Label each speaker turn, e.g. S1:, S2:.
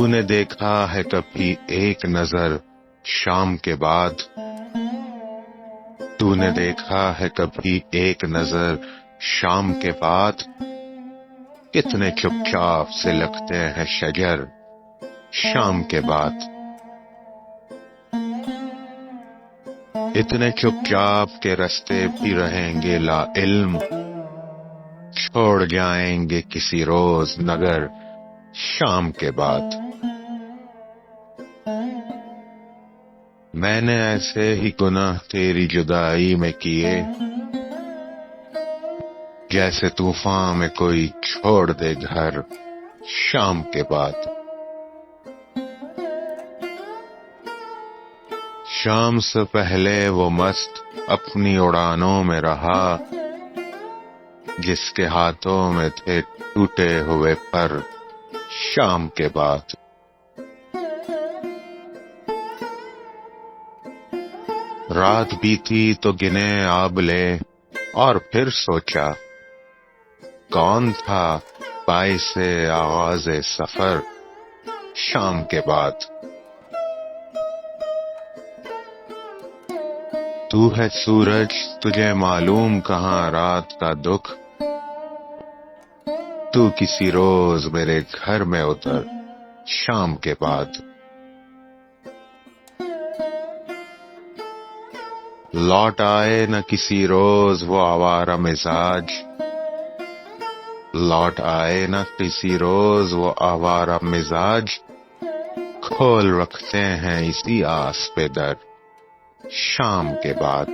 S1: تو نے دیکھا ہے کبھی ایک نظر شام کے بعد؟ تو نے دیکھا ہے کبھی ایک نظر شام کے بعد؟ کتنے چپ چاپ سے لگتے ہیں شجر شام کے بعد. اتنے چپ چاپ کے رستے بھی رہیں گے لا علم، چھوڑ جائیں گے کسی روز نگر شام کے بعد. میں نے ایسے ہی گناہ تیری جدائی میں کیے، جیسے طوفان میں کوئی چھوڑ دے گھر شام کے بعد. شام سے پہلے وہ مست اپنی اڑانوں میں رہا، جس کے ہاتھوں میں تھے ٹوٹے ہوئے پر شام کے بعد. رات بیتی تو گنے آبلے اور پھر سوچا، کون تھا باعث آغاز سفر شام کے بعد. تو ہے سورج، تجھے معلوم کہاں رات کا دکھ، تو کسی روز میرے گھر میں اتر شام کے بعد. لوٹ آئے نہ کسی روز وہ آوارہ مزاج، لوٹ آئے نہ کسی روز وہ آوارہ مزاج، کھول رکھتے ہیں اسی آس پہ در شام کے بعد.